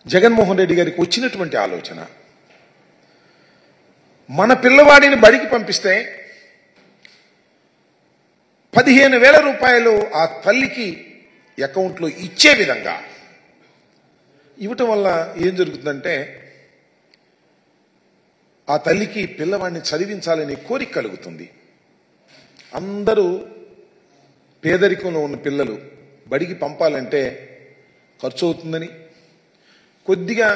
జగన్మోహన్ రెడ్డి గారికి వచ్చినటువంటి ఆలోచన, మన పిల్లవాడిని బడికి పంపిస్తే 15,000 రూపాయలు ఆ తల్లికి అకౌంట్లో ఇచ్చే విధంగా ఇవ్వటం వల్ల ఏం జరుగుతుందంటే ఆ తల్లికి పిల్లవాడిని చదివించాలనే కోరిక కలుగుతుంది. అందరూ పేదరికంలో ఉన్న పిల్లలు బడికి పంపాలంటే ఖర్చు అవుతుందని, కొద్దిగా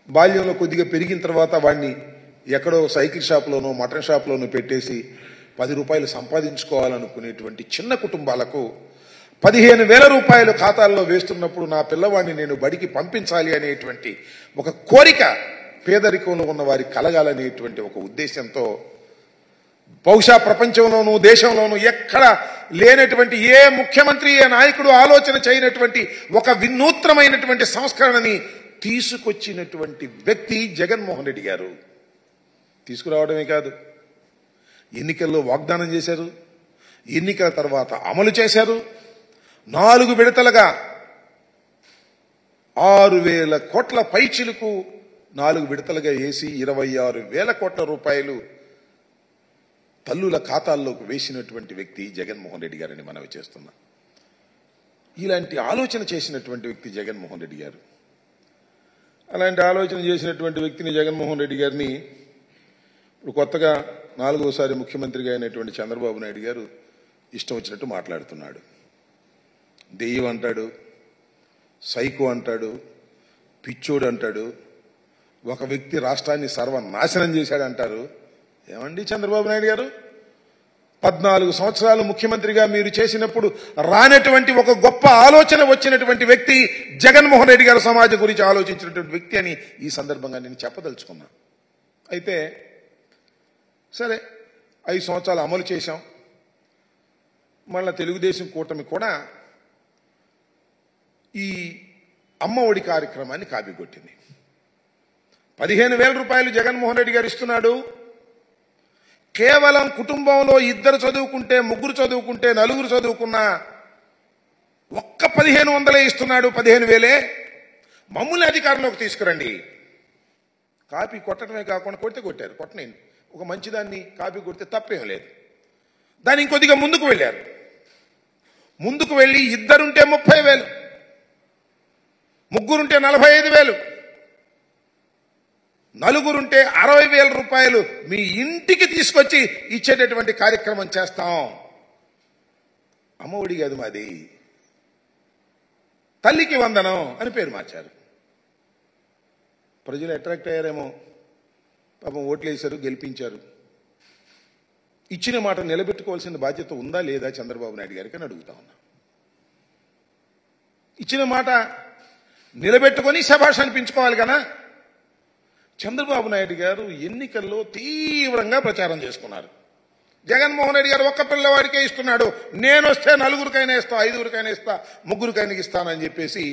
బాల్యంలో కొద్దిగా పెరిగిన తర్వాత వాడిని ఎక్కడో సైకిల్ షాప్లోనో మటన్ షాప్లోనో పెట్టేసి 10 రూపాయలు సంపాదించుకోవాలనుకునేటువంటి చిన్న కుటుంబాలకు 15,000 రూపాయలు ఖాతాల్లో వేస్తున్నప్పుడు నా పిల్లవాడిని నేను బడికి పంపించాలి అనేటువంటి ఒక కోరిక పేదరికంలో ఉన్న వారికి కలగాలనేటువంటి ఒక ఉద్దేశంతో బహుశా ప్రపంచంలోనూ దేశంలోనూ ఎక్కడ లేనటువంటి ఏ ముఖ్యమంత్రి ఏ నాయకుడు ఆలోచన చేయనటువంటి ఒక వినూత్నమైనటువంటి సంస్కరణని తీసుకొచ్చినటువంటి వ్యక్తి జగన్మోహన్ రెడ్డి గారు. తీసుకురావడమే కాదు, ఎన్నికల్లో వాగ్దానం చేశారు, ఎన్నికల తర్వాత అమలు చేశారు. 4 విడతలుగా 6,000 కోట్ల పైచిలకు 4 విడతలుగా వేసి 26,000 కోట్ల రూపాయలు తల్లుల ఖాతాల్లోకి వేసినటువంటి వ్యక్తి జగన్మోహన్ రెడ్డి గారని మనవి చేస్తున్నా. ఇలాంటి ఆలోచన చేసినటువంటి వ్యక్తి జగన్మోహన్ రెడ్డి గారు. అలాంటి ఆలోచన చేసినటువంటి వ్యక్తిని జగన్మోహన్ రెడ్డి గారిని ఇప్పుడు కొత్తగా 4వసారి ముఖ్యమంత్రిగా అయినటువంటి చంద్రబాబు నాయుడు గారు ఇష్టం వచ్చినట్టు మాట్లాడుతున్నాడు. దెయ్యం అంటాడు, సైకో అంటాడు, పిచ్చోడు అంటాడు, ఒక వ్యక్తి రాష్ట్రాన్ని సర్వనాశనం చేశాడంటారు. ఏమండి చంద్రబాబు నాయుడు గారు, 14 సంవత్సరాలు ముఖ్యమంత్రిగా మీరు చేసినప్పుడు రానటువంటి ఒక గొప్ప ఆలోచన వచ్చినటువంటి వ్యక్తి జగన్మోహన్ రెడ్డి గారు సమాజం గురించి ఆలోచించినటువంటి వ్యక్తి అని ఈ సందర్భంగా నేను చెప్పదలుచుకున్నా. అయితే సరే, 5 సంవత్సరాలు అమలు చేశాం. మళ్ళా తెలుగుదేశం కూటమి కూడా ఈ అమ్మ ఒడి కార్యక్రమాన్ని కాపీకొట్టింది. 15,000 రూపాయలు జగన్మోహన్ రెడ్డి గారు ఇస్తున్నాడు. కేవలం కుటుంబంలో 2 చదువుకుంటే, 3 చదువుకుంటే, 4 చదువుకున్నా ఒక్క 1,500 ఇస్తున్నాడు. 15,000 మమ్మల్ని అధికారంలోకి తీసుకురండి. కాపీ కొట్టడమే కాకుండా కొడితే కొట్టారు, కొట్టనేయండి. ఒక మంచిదాన్ని కాపీ కొడితే తప్పేం లేదు. దాన్ని ఇంకొద్దిగా ముందుకు వెళ్ళారు. ముందుకు వెళ్ళి 2 ఉంటే 30,000, 3 ఉంటే 45,000, 4 ఉంటే 60,000 రూపాయలు మీ ఇంటికి తీసుకొచ్చి ఇచ్చేటటువంటి కార్యక్రమం చేస్తాం. అమ్మఒడి కాదు మాది, తల్లికి వందనం అని పేరు మార్చారు. ప్రజలు అట్రాక్ట్ అయ్యారేమో, పాపం ఓట్లు వేశారు, గెలిపించారు. ఇచ్చిన మాట నిలబెట్టుకోవాల్సిన బాధ్యత ఉందా లేదా చంద్రబాబు నాయుడు గారికి అని అడుగుతా ఉన్నా. ఇచ్చిన మాట నిలబెట్టుకొని శభాష్ అనిపించుకోవాలి కదా. చంద్రబాబు నాయుడు గారు ఎన్నికల్లో తీవ్రంగా ప్రచారం చేసుకున్నారు. జగన్మోహన్ రెడ్డి గారు ఒక్క పిల్లవాడికే ఇస్తున్నాడు, నేను వస్తే 4కైనా ఇస్తా, 5కైనా ఇస్తా, 3కైనా ఇస్తానని చెప్పేసి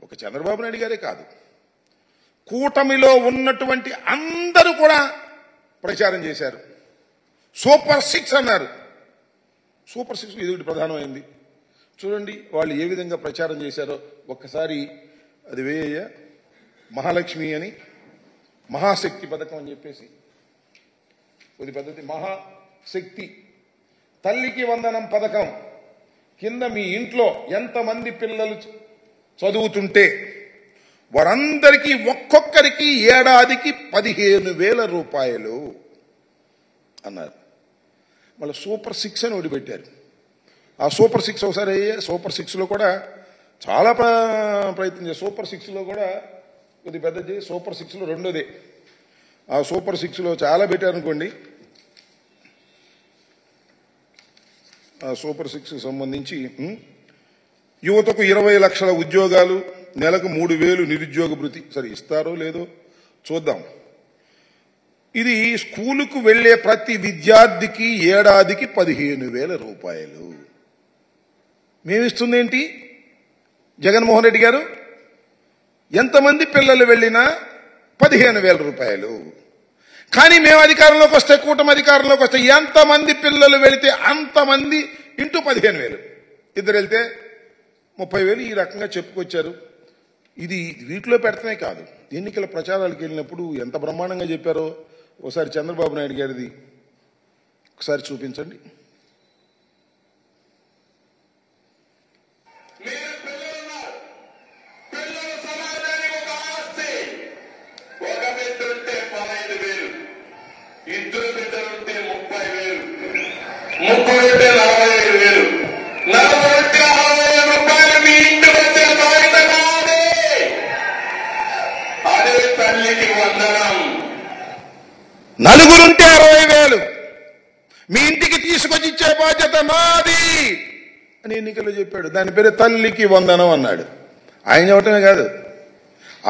ఒక చంద్రబాబు నాయుడు గారే కాదు, కూటమిలో ఉన్నటువంటి అందరూ కూడా ప్రచారం చేశారు. సూపర్ 6 అన్నారు. సూపర్ 6 ఇది ప్రధానమైంది. చూడండి వాళ్ళు ఏ విధంగా ప్రచారం చేశారో ఒక్కసారి అది వేయ. మహాలక్ష్మి అని, మహాశక్తి పథకం అని చెప్పేసి కొద్ది పద్ధతి, మహాశక్తి తల్లికి వందనం పథకం కింద మీ ఇంట్లో ఎంతమంది పిల్లలు చదువుతుంటే వారందరికీ ఒక్కొక్కరికి ఏడాదికి 15,000 రూపాయలు అన్నారు. మళ్ళీ సూపర్ 6 అని ఒకటి పెట్టారు. ఆ సూపర్ 6 ఒకసారి సూపర్ 6లో కూడా చాలా ప్రయత్నం చేశారు. సూపర్ 6లో కూడా కొద్ది పెద్దది, సూపర్ 6లో రెండోదే. ఆ సూపర్ 6లో చాలా పెట్టారనుకోండి. ఆ సూపర్ 6కి సంబంధించి యువతకు 20 లక్షల ఉద్యోగాలు, నెలకు 3,000 నిరుద్యోగ భృతి. సరే ఇస్తారో లేదో చూద్దాం. ఇది స్కూలుకు వెళ్లే ప్రతి విద్యార్థికి ఏడాదికి 15,000 రూపాయలు. మేమిస్తుంది ఏంటి జగన్మోహన్ రెడ్డి గారు? ఎంతమంది పిల్లలు వెళ్ళినా 15,000 రూపాయలు. కానీ మేము అధికారంలోకి వస్తే, కూటమి అధికారంలోకి వస్తే ఎంతమంది పిల్లలు వెళితే అంతమంది ఇంటూ 15,000. 2 వెళ్తే 30,000 ఈ రకంగా చెప్పుకొచ్చారు. ఇది వీటిలో పెడతనే కాదు, ఎన్నికల ప్రచారాలకు వెళ్ళినప్పుడు ఎంత బ్రహ్మాండంగా చెప్పారో ఒకసారి చంద్రబాబు నాయుడు గారిది ఒకసారి చూపించండి. ఇద్దరు బిడ్డలుంటే 30,000, ముగ్గురుంటే 45,000, నలుగురుంటే 60,000 రూపాయలు మీ ఇంటి వచ్చే బాధ్యత నాదే. అదే తల్లికి వందనం. నలుగురుంటే 60,000 మీ ఇంటికి తీసుకొచ్చి ఇచ్చే బాధ్యత నాది అని ఎన్నికల్లో చెప్పాడు. దాని పేరు తల్లికి వందనం అన్నాడు. ఆయన చెప్పటమే కాదు,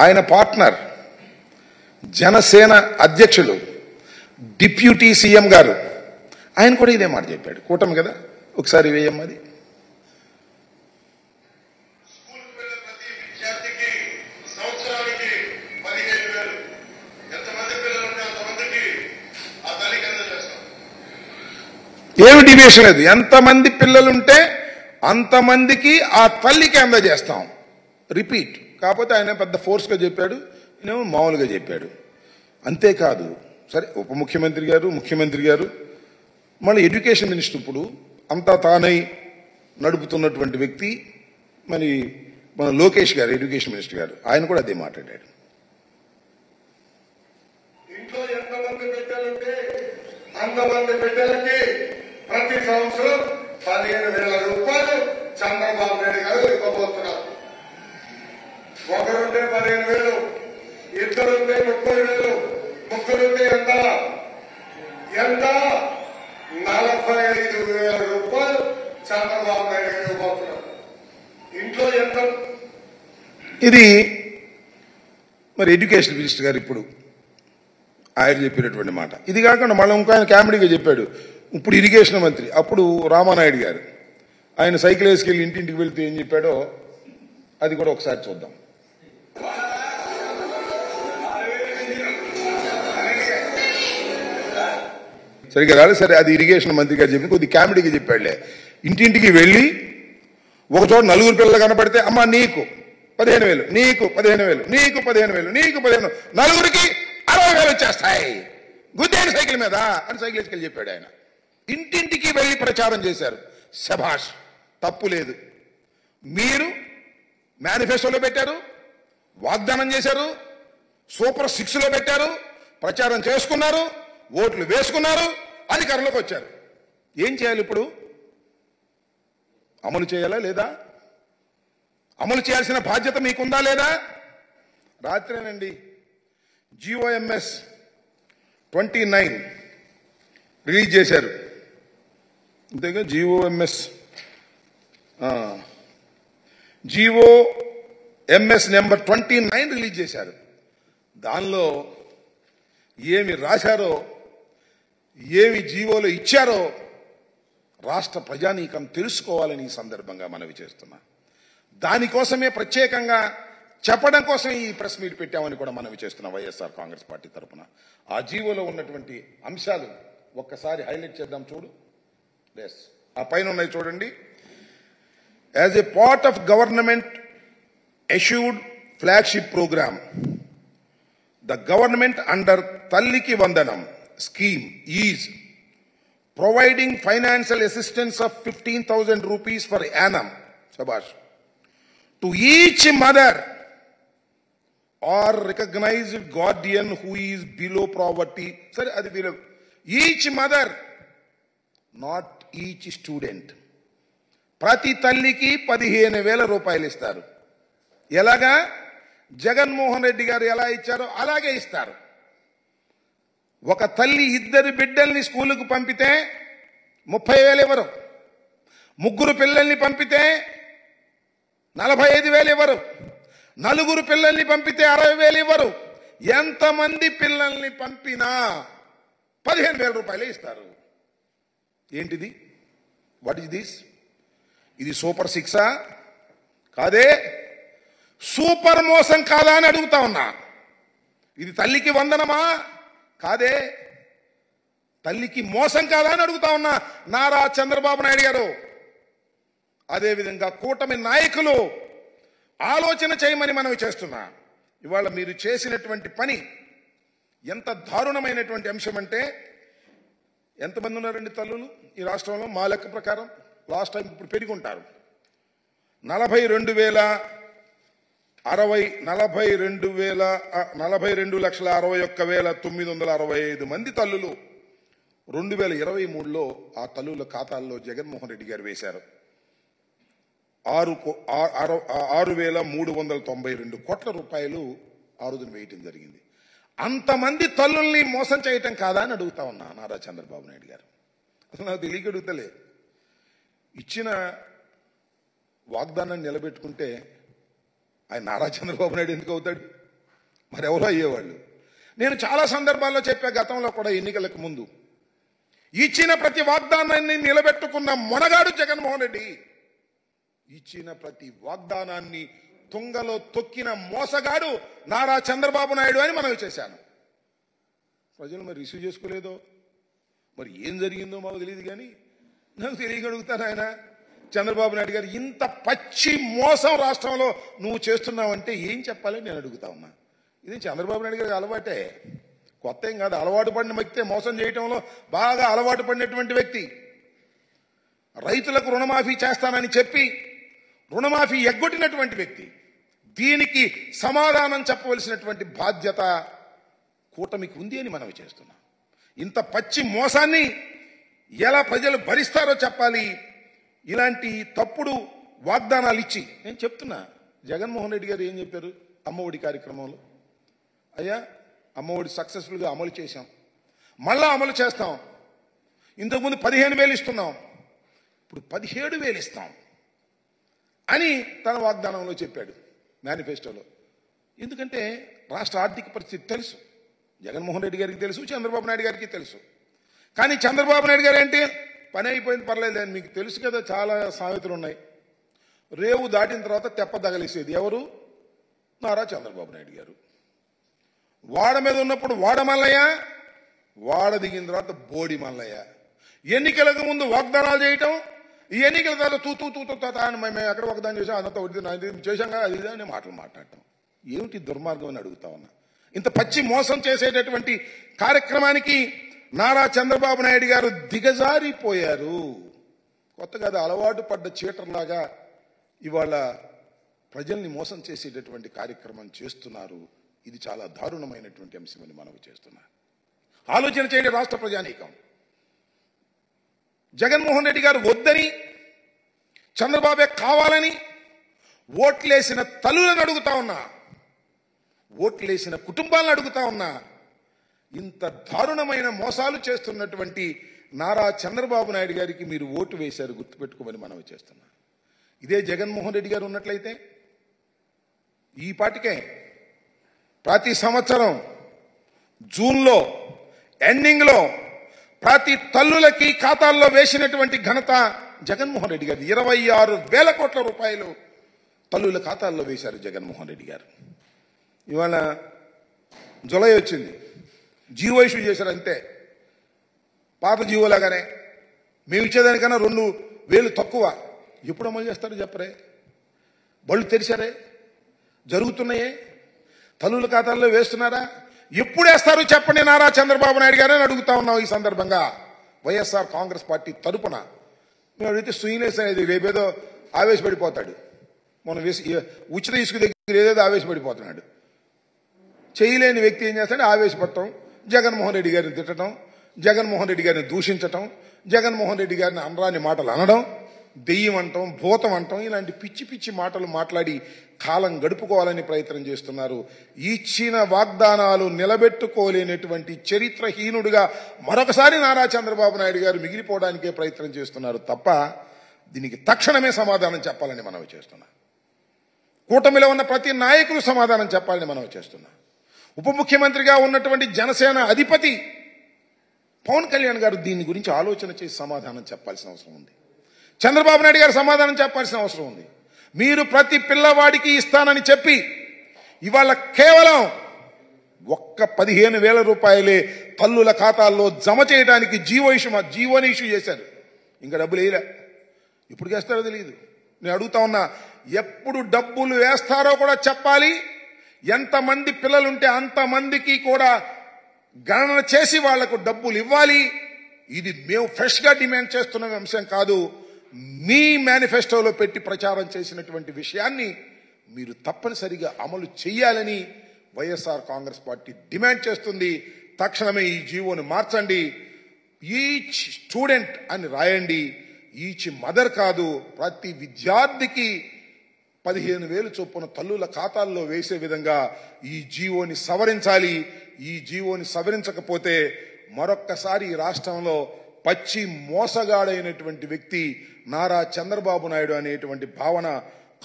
ఆయన పార్ట్నర్ జనసేన అధ్యక్షులు డిప్యూటీ సీఎం గారు ఆయన కూడా ఇదే మాట చెప్పాడు. కూటమి కదా, ఒకసారి వేయమ్మది. ఏమి డివియేషన్ లేదు, ఎంతమంది పిల్లలుంటే అంతమందికి ఆ తల్లికి అందజేస్తాం. రిపీట్. కాకపోతే ఆయన పెద్ద ఫోర్స్గా చెప్పాడు, ఈయనేమో మామూలుగా చెప్పాడు. అంతేకాదు, సరే ఉప ముఖ్యమంత్రి గారు, ముఖ్యమంత్రి గారు, మళ్ళీ ఎడ్యుకేషన్ మినిస్టర్ ఇప్పుడు అంతా తానై నడుపుతున్నటువంటి వ్యక్తి మరి మన లోకేష్ గారు, ఎడ్యుకేషన్ మినిస్టర్ గారు, ఆయన కూడా అదే మాట్లాడాడు. ఇంట్లో ఎంతమంది బిడ్డలుంటే అంతమంది బిడ్డలకి ప్రతి సంవత్సరం 15,000 రూపాయలు చంద్రబాబు నాయుడు గారు ఇవ్వబోతున్నారు. ఒకరుంటే 15,000, ఇద్దరుంటే 30,000, ముగ్గురుంటే ఎంత 45,000 రూపాయలు చంద్రబాబు నాయుడు గారు ఇవ్వబోతున్నారు. ఇంట్లో ఎంత? ఇది మరి ఎడ్యుకేషన్ మినిస్టర్ గారు ఇప్పుడు ఆయన చెప్పినటువంటి మాట. ఇది కాకుండా మళ్ళీ ఇంకో ఆయన కామెడీగా చెప్పాడు. ఇప్పుడు ఇరిగేషన్ మంత్రి, అప్పుడు రామానాయుడు గారు, ఆయన సైకిల్ వేసుకెళ్ళి ఇంటింటికి వెళ్తే ఏం చెప్పాడో అది కూడా ఒకసారి చూద్దాం. సరిగ్గా రాలేదు, సరే అది ఇరిగేషన్ మంత్రి గారు చెప్పి కొద్ది కామెడీగా చెప్పాడులే. ఇంటింటికి వెళ్ళి ఒకచోట నలుగురు పిల్లలు కనపడితే అమ్మ నీకు 15,000, నీకు 15,000, నీకు 15,000, నీకు 15,000, నలుగురికి 60,000 వచ్చేస్తాయి గుద్దేని సైకిల్ మీద అని సైకిల్ వేసుకెళ్ళి చెప్పాడు ఆయన. ఇంటింటికి వెళ్ళి ప్రచారం చేశారు. శభాష్, తప్పు లేదు. మీరు మేనిఫెస్టోలో పెట్టారు, వాగ్దానం చేశారు, సూపర్ 6లో పెట్టారు, ప్రచారం చేసుకున్నారు, ఓట్లు వేసుకున్నారు, అధికారంలోకి వచ్చారు. ఏం చేయాలి ఇప్పుడు? అమలు చేయాలా లేదా? అమలు చేయాల్సిన బాధ్యత మీకుందా లేదా? రాత్రేనండి GOMS 29 రిలీజ్ చేశారు. అంతేగా GOMS నెంబర్ 29 రిలీజ్ చేశారు. దానిలో ఏమి రాశారో, ఏమి జీవోలో ఇచ్చారో రాష్ట్ర ప్రజానీకం తెలుసుకోవాలని ఈ సందర్భంగా మనవి చేస్తున్నా. దానికోసమే ప్రత్యేకంగా చెప్పడం కోసం ఈ ప్రెస్ మీట్ పెట్టామని కూడా మనవి చేస్తున్నాం వైఎస్ఆర్ కాంగ్రెస్ పార్టీ తరఫున. ఆ జీవోలో ఉన్నటువంటి అంశాలు ఒక్కసారి హైలైట్ చేద్దాం. చూడు, ఆ పైన ఉన్నాయి చూడండి. As a part of government assured flagship programme, the government under Talliki Vandanam scheme is providing financial assistance of 15,000 rupees per annum, Shabash, to each mother or recognized guardian who is below poverty. Sir, adi below. Each mother, not each student. Prati talliki 15,000 రూపాయలు ఇస్తారు. ఎలాగా? జగన్మోహన్ రెడ్డి గారు ఎలా ఇచ్చారో అలాగే ఇస్తారు. ఒక తల్లి ఇద్దరు బిడ్డల్ని స్కూలుకు పంపితే 30,000 ఇవ్వరు, ముగ్గురు పిల్లల్ని పంపితే 45,000 ఇవ్వరు, నలుగురు పిల్లల్ని పంపితే 60,000 ఇవ్వరు. ఎంతమంది పిల్లల్ని పంపినా 15,000 రూపాయలే ఇస్తారు. ఏంటిది? What is this? ఇది సూపర్ 6 కాదే, సూపర్ మోసం కాదా అని అడుగుతా ఉన్నా. ఇది తల్లికి వందనమా? కాదే, తల్లికి మోసం కాదా అని అడుగుతా ఉన్నా. నారా చంద్రబాబు నాయుడు గారు, అదేవిధంగా కూటమి నాయకులు ఆలోచన చేయమని మనం చేస్తున్నా. ఇవాళ మీరు చేసినటువంటి పని ఎంత దారుణమైనటువంటి అంశం అంటే, ఎంతమంది ఉన్నారండి తల్లులు ఈ రాష్ట్రంలో? మా లెక్క ప్రకారం లాస్ట్ టైం ఇప్పుడు పెరుగుంటారు. 42,61,965 మంది తల్లులు 2023లో ఆ తల్లుల ఖాతాల్లో జగన్మోహన్ రెడ్డి గారు వేశారు. 6,392 కోట్ల రూపాయలు ఆ రోజున వేయటం జరిగింది. అంతమంది తల్లుల్ని మోసం చేయటం కాదా అని అడుగుతా ఉన్నా నారా చంద్రబాబు నాయుడు గారు. అసలు నాకు తెలియక అడుగుతలే. ఇచ్చిన వాగ్దానాన్ని నిలబెట్టుకుంటే ఆయన నారా చంద్రబాబు నాయుడు ఎందుకు అవుతాడు? మరెవరో అయ్యేవాళ్ళు. నేను చాలా సందర్భాల్లో చెప్పా, గతంలో కూడా ఎన్నికలకు ముందు, ఇచ్చిన ప్రతి వాగ్దానాన్ని నిలబెట్టుకున్న మొనగాడు జగన్మోహన్ రెడ్డి. ఇచ్చిన ప్రతి వాగ్దానాన్ని తుంగలో తొక్కిన మోసగాడు నారా చంద్రబాబు నాయుడు అని మనవి చేశాను. ప్రజలు మరి రిసీవ్ చేసుకోలేదో, మరి ఏం జరిగిందో మాకు తెలియదు. కానీ నాకు తెలియగలుగుతాను, ఆయన చంద్రబాబు నాయుడు గారు ఇంత పచ్చి మోసం రాష్ట్రంలో నువ్వు చేస్తున్నావంటే ఏం చెప్పాలని నేను అడుగుతా ఉన్నా. ఇది చంద్రబాబు నాయుడు గారికి అలవాటే, కొత్త ఏం కాదు. అలవాటు పడిన వ్యక్తే, మోసం చేయటంలో బాగా అలవాటు పడినటువంటి వ్యక్తి. రైతులకు రుణమాఫీ చేస్తానని చెప్పి రుణమాఫీ ఎగ్గొట్టినటువంటి వ్యక్తి. దీనికి సమాధానం చెప్పవలసినటువంటి బాధ్యత కూటమికి ఉంది అని మనవి చేస్తున్నాం. ఇంత పచ్చి మోసాన్ని ఎలా ప్రజలు భరిస్తారో చెప్పాలి. ఇలాంటి తప్పుడు వాగ్దానాలు ఇచ్చి నేను చెప్తున్నా, జగన్మోహన్ రెడ్డి గారు ఏం చెప్పారు అమ్మఒడి కార్యక్రమంలో? అయ్యా, అమ్మఒడి సక్సెస్ఫుల్గా అమలు చేశాం, మళ్ళా అమలు చేస్తాం. ఇంతకుముందు 15,000 ఇస్తున్నాం, ఇప్పుడు 17,000 ఇస్తాం అని తన వాగ్దానంలో చెప్పాడు, మేనిఫెస్టోలో. ఎందుకంటే రాష్ట్ర ఆర్థిక పరిస్థితి తెలుసు, జగన్మోహన్ రెడ్డి గారికి తెలుసు, చంద్రబాబు నాయుడు గారికి తెలుసు. కానీ చంద్రబాబు నాయుడు గారు ఏంటి, పని అయిపోయింది పర్లేదు అని మీకు తెలుసు కదా. చాలా సామెతలు ఉన్నాయి. రేవు దాటిన తర్వాత తెప్ప తగలేసేది ఎవరు? నారా చంద్రబాబు నాయుడు గారు. వాడ మీద ఉన్నప్పుడు వాడ మల్లయ్య, వాడ దిగిన తర్వాత బోడి మల్లయ్య. ఎన్నికలకు ముందు వాగ్దానాలు చేయటం, ఈ ఎన్నికల తర్వాత తూ అని మేము ఎక్కడ వాగ్దానం చేసాం, అదంతా చేశాం కదా, అది అని మాటలు మాట్లాడటం ఏమిటి దుర్మార్గం అని అడుగుతా ఉన్నా. ఇంత పచ్చి మోసం చేసేటటువంటి కార్యక్రమానికి నారా చంద్రబాబు నాయుడు గారు దిగజారిపోయారు. కొత్తగా అలవాటు పడ్డ చీటర్లాగా ఇవాళ ప్రజల్ని మోసం చేసేటటువంటి కార్యక్రమం చేస్తున్నారు. ఇది చాలా దారుణమైనటువంటి అంశమని మనవి చేస్తున్నారు. ఆలోచన చేయండి రాష్ట్ర ప్రజానీకం. జగన్మోహన్ రెడ్డి గారు వద్దని, చంద్రబాబే కావాలని ఓట్లేసిన తల్లులను అడుగుతా ఉన్నా, ఓట్లేసిన కుటుంబాలను అడుగుతా ఉన్నా. ఇంత దారుణమైన మోసాలు చేస్తున్నటువంటి నారా చంద్రబాబు నాయుడు గారికి మీరు ఓటు వేశారు, గుర్తుపెట్టుకోమని మనవి చేస్తున్నా. ఇదే జగన్మోహన్ రెడ్డి గారు ఉన్నట్లయితే ఈ పాటికే ప్రతి సంవత్సరం జూన్లో ఎండింగ్లో ప్రతి తల్లులకి ఖాతాల్లో వేసినటువంటి ఘనత జగన్మోహన్ రెడ్డి గారు. 26,000 కోట్ల రూపాయలు తల్లుల ఖాతాల్లో వేశారు జగన్మోహన్ రెడ్డి గారు. ఇవాళ జులై వచ్చింది, జీవో ఇష్యూ చేశారు అంతే. పాత జీవోలాగానే మేము ఇచ్చేదానికన్నా 2,000 తక్కువ. ఎప్పుడు అమలు చేస్తారో చెప్పరే? బళ్ళు తెరిచారే? జరుగుతున్నాయే? తల్లుల ఖాతాల్లో వేస్తున్నారా? ఎప్పుడు వేస్తారు చెప్పండి నారా చంద్రబాబు నాయుడు గారని అడుగుతా ఉన్నాం. ఈ సందర్భంగా వైఎస్ఆర్ కాంగ్రెస్ పార్టీ తరపున మేము అడిగితే సుయినేస్ అనేది రేపేదో ఆవేశపడిపోతాడు. మనం ఉచిత ఇసుక దగ్గర ఏదేదో ఆవేశపడిపోతున్నాడు. చేయలేని వ్యక్తి ఏం చేస్తాడు? ఆవేశపడటం, జగన్మోహన్ రెడ్డి గారిని తిట్టడం, జగన్మోహన్ రెడ్డి గారిని దూషించటం, జగన్మోహన్ రెడ్డి గారిని అనరాని మాటలు అనడం, దెయ్యం అంటాం, భూతం అంటాం, ఇలాంటి పిచ్చి పిచ్చి మాటలు మాట్లాడి కాలం గడుపుకోవాలని ప్రయత్నం చేస్తున్నారు. ఇచ్చిన వాగ్దానాలు నిలబెట్టుకోలేనటువంటి చరిత్రహీనుడిగా మరొకసారి నారా చంద్రబాబు నాయుడు గారు మిగిలిపోవడానికే ప్రయత్నం చేస్తున్నారు తప్ప దీనికి తక్షణమే సమాధానం చెప్పాలని మనవి చేస్తున్నా. కూటమిలో ఉన్న ప్రతి నాయకులు సమాధానం చెప్పాలని మనవి చేస్తున్నా. ఉప ముఖ్యమంత్రిగా ఉన్నటువంటి జనసేన అధిపతి పవన్ కళ్యాణ్ గారు దీని గురించి ఆలోచన చేసి సమాధానం చెప్పాల్సిన అవసరం ఉంది. చంద్రబాబు నాయుడు గారు సమాధానం చెప్పాల్సిన అవసరం ఉంది. మీరు ప్రతి పిల్లవాడికి ఇస్తానని చెప్పి ఇవాళ కేవలం 15,000 రూపాయలే తల్లుల ఖాతాల్లో జమ చేయడానికి జీవోని ఇష్యూ చేశారు. ఇంకా డబ్బులు వేయలే. ఇప్పుడు చేస్తారో తెలియదు. నేను అడుగుతా ఉన్నా, ఎప్పుడు డబ్బులు వేస్తారో కూడా చెప్పాలి. ఎంతమంది పిల్లలుంటే అంతమందికి కూడా గణన చేసి వాళ్లకు డబ్బులు ఇవ్వాలి. ఇది మేము ఫ్రెష్ గా డిమాండ్ చేస్తున్న అంశం కాదు. మీ మేనిఫెస్టోలో పెట్టి ప్రచారం చేసినటువంటి విషయాన్ని మీరు తప్పనిసరిగా అమలు చేయాలని వైఎస్ఆర్ కాంగ్రెస్ పార్టీ డిమాండ్ చేస్తుంది. తక్షణమే ఈ జీవోని మార్చండి. ఈచ్ స్టూడెంట్ అని రాయండి. ఈచ్ మదర్ కాదు, ప్రతి విద్యార్థికి 15,000 చొప్పున తల్లుల ఖాతాల్లో వేసే విధంగా ఈ జీవోని సవరించాలి. ఈ జీవోని సవరించకపోతే మరొక్కసారి ఈ రాష్ట్రంలో పచ్చి మోసగాడైనటువంటి వ్యక్తి నారా చంద్రబాబు నాయుడు అనేటువంటి భావన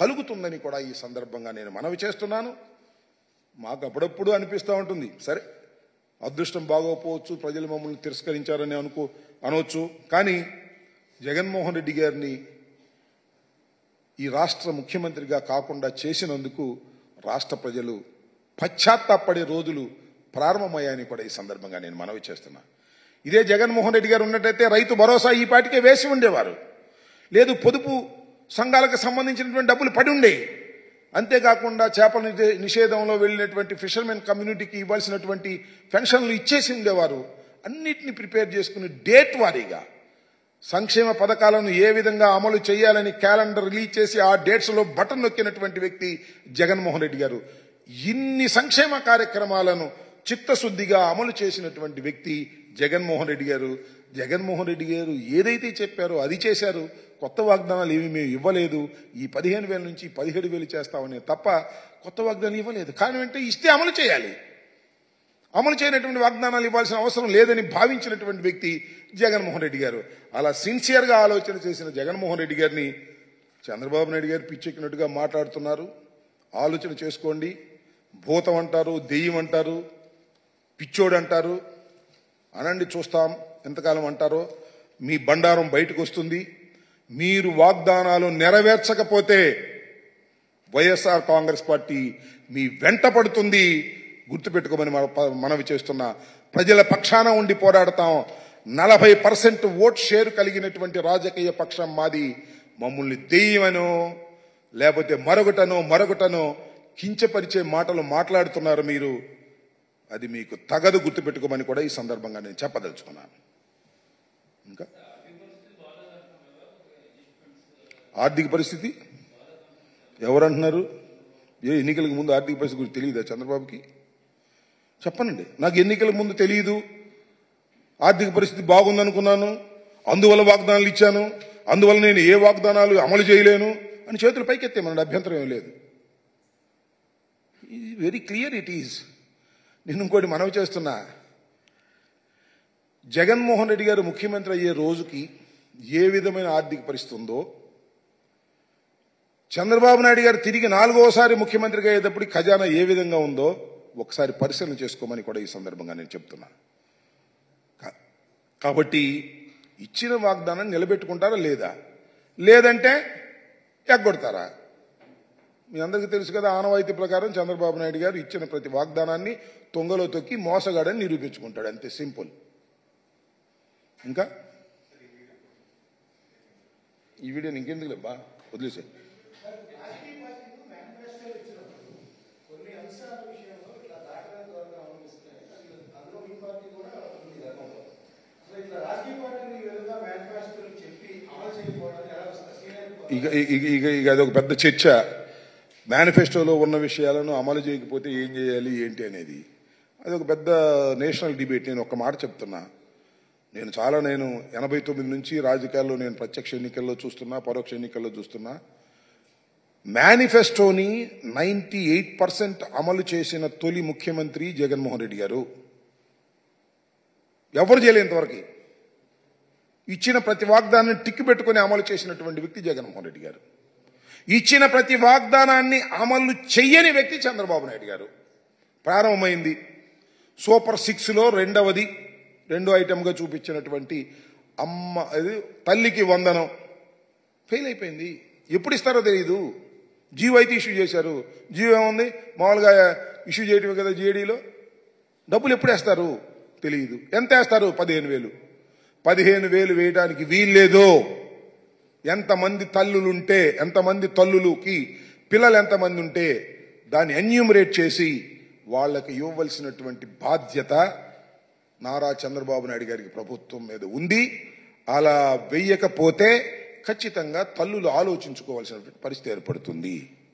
కలుగుతుందని కూడా ఈ సందర్భంగా నేను మనవి చేస్తున్నాను. మాకు అప్పుడప్పుడు అనిపిస్తూ ఉంటుంది, సరే అదృష్టం బాగోపోవచ్చు, ప్రజలు మమ్మల్ని తిరస్కరించారని అనవచ్చు. కానీ జగన్మోహన్ రెడ్డి గారిని ఈ రాష్ట్ర ముఖ్యమంత్రిగా కాకుండా చేసినందుకు రాష్ట్ర ప్రజలు పశ్చాత్తాపడే రోజులు ప్రారంభమయ్యాయని కూడా ఈ సందర్భంగా నేను మనవి చేస్తున్నా. ఇదే జగన్మోహన్ రెడ్డి గారు ఉన్నట్టయితే రైతు భరోసా ఈ పాటికే వేసి ఉండేవారు. లేదు, పొదుపు సంఘాలకు సంబంధించినటువంటి డబ్బులు పడి ఉండే. అంతేకాకుండా చేపల నిషేధంలో వెళ్ళినటువంటి ఫిషర్మెన్ కమ్యూనిటీకి ఇవ్వాల్సినటువంటి పెన్షన్లు ఇచ్చేసి ఉండేవారు. అన్నిటిని ప్రిపేర్ చేసుకుని డేట్ వారీగా సంక్షేమ పథకాలను ఏ విధంగా అమలు చేయాలని క్యాలెండర్ రిలీజ్ చేసి ఆ డేట్స్ లో బటన్ నొక్కినటువంటి వ్యక్తి జగన్మోహన్ రెడ్డి గారు. ఇన్ని సంక్షేమ కార్యక్రమాలను చిత్తశుద్ధిగా అమలు చేసినటువంటి వ్యక్తి జగన్మోహన్ రెడ్డి గారు. జగన్మోహన్ రెడ్డి గారు ఏదైతే చెప్పారో అది చేశారు. కొత్త వాగ్దానాలు ఏమి మేము ఇవ్వలేదు. ఈ 15,000 నుంచి 17,000 చేస్తామని తప్ప కొత్త వాగ్దానాలు ఇవ్వలేదు. కారణం అంటే ఇస్తే అమలు చేయాలి. అమలు చేయనటువంటి వాగ్దానాలు ఇవ్వాల్సిన అవసరం లేదని భావించినటువంటి వ్యక్తి జగన్మోహన్ రెడ్డి గారు. అలా సిన్సియర్ గా ఆలోచన చేసిన జగన్మోహన్ రెడ్డి గారిని చంద్రబాబు నాయుడు గారు పిచ్చెక్కినట్టుగా మాట్లాడుతున్నారు. ఆలోచన చేసుకోండి. భూతం అంటారు, దెయ్యం అంటారు, పిచ్చోడు అంటారు. అనండి, చూస్తాం ఎంతకాలం అంటారో. మీ బండారం బయటకు వస్తుంది. మీరు వాగ్దానాలు నెరవేర్చకపోతే వైఎస్ఆర్ కాంగ్రెస్ పార్టీ మీ వెంట పడుతుంది. గుర్తుపెట్టుకోమని మనవి చేస్తున్నా. ప్రజల పక్షాన ఉండి పోరాడతాం. 40% ఓట్ షేర్ కలిగినటువంటి రాజకీయ పక్షం మాది. మమ్మల్ని దెయ్యమనో లేకపోతే మరొకటనో కించపరిచే మాటలు మాట్లాడుతున్నారు మీరు. అది మీకు తగదు. గుర్తుపెట్టుకోమని కూడా ఈ సందర్భంగా నేను చెప్పదలుచుకున్నాను. ఇంకా ఆర్థిక పరిస్థితి ఎవరంటున్నారు? ఎన్నికలకు ముందు ఆర్థిక పరిస్థితి గురించి తెలియదా చంద్రబాబుకి? చెప్పనండి. నాకు ఎన్నికల ముందు తెలియదు. ఆర్థిక పరిస్థితి బాగుందనుకున్నాను, అందువల్ల వాగ్దానాలు ఇచ్చాను, అందువల్ల నేను ఏ వాగ్దానాలు అమలు చేయలేను అని చేతులు పైకెత్తేమన్నాడు. అభ్యంతరం ఏం లేదు. Very clear it is. నేను ఇంకోటి మనవి చేస్తున్నా. జగన్మోహన్ రెడ్డి గారు ముఖ్యమంత్రి అయ్యే రోజుకి ఏ విధమైన ఆర్థిక పరిస్థితి ఉందో, చంద్రబాబు నాయుడు గారు తిరిగి 4వసారి ముఖ్యమంత్రిగా అయ్యేటప్పుడు ఖజానా ఏ విధంగా ఉందో ఒకసారి పరిశీలన చేసుకోమని కూడా ఈ సందర్భంగా నేను చెప్తున్నా. కాబట్టి ఇచ్చిన వాగ్దానం నిలబెట్టుకుంటారా లేదా, లేదంటే ఎగ్గొడతారా? మీ అందరికీ తెలుసు కదా, ఆనవాయితీ ప్రకారం చంద్రబాబు నాయుడు గారు ఇచ్చిన ప్రతి వాగ్దానాన్ని తొంగలో తొక్కి మోసగాడని నిరూపించుకుంటాడు. అంతే, సింపుల్. ఇంకా ఈ వీడియోని ఇంకెందుకు లేబ్బా, వదిలేసే. ఇక అదొక పెద్ద చర్చ. మేనిఫెస్టోలో ఉన్న విషయాలను అమలు చేయకపోతే ఏం చేయాలి ఏంటి అనేది అదొక పెద్ద నేషనల్ డిబేట్. నేను ఒక మాట చెప్తున్నా. నేను 89 నుంచి రాజకీయాల్లో నేను ప్రత్యక్ష ఎన్నికల్లో చూస్తున్నా, పరోక్ష ఎన్నికల్లో చూస్తున్నా. మేనిఫెస్టోని 98% అమలు చేసిన తొలి ముఖ్యమంత్రి జగన్మోహన్ రెడ్డి గారు. ఎవరు చేయలేంతవరకు ఇచ్చిన ప్రతి వాగ్దానాన్ని టిక్కు పెట్టుకుని అమలు చేసినటువంటి వ్యక్తి జగన్మోహన్ రెడ్డి గారు. ఇచ్చిన ప్రతి వాగ్దానాన్ని అమలు చెయ్యని వ్యక్తి చంద్రబాబు నాయుడు గారు. ప్రారంభమైంది సూపర్ 6లో రెండో ఐటెంగా చూపించినటువంటి తల్లికి వందనం ఫెయిల్ అయిపోయింది. ఎప్పుడు ఇస్తారో తెలియదు. జీవో అయితే ఇష్యూ చేశారు. జీవో ఏముంది, మామూలుగా ఇష్యూ చేయటమే కదా జీఏడీలో. డబ్బులు ఎప్పుడు వేస్తారు తెలియదు. ఎంత వేస్తారు? 15,000 వేయడానికి వీల్లేదు. ఎంతమంది తల్లులుంటే, ఎంతమంది తల్లులకి పిల్లలు ఎంతమంది ఉంటే దాన్ని ఎన్యూమరేట్ చేసి వాళ్ళకి ఇవ్వవలసినటువంటి బాధ్యత నారా చంద్రబాబు నాయుడు గారికి ప్రభుత్వం మీద ఉంది. అలా వెయ్యకపోతే ఖచ్చితంగా తల్లులు ఆలోచించుకోవాల్సినటువంటి పరిస్థితి ఏర్పడుతుంది.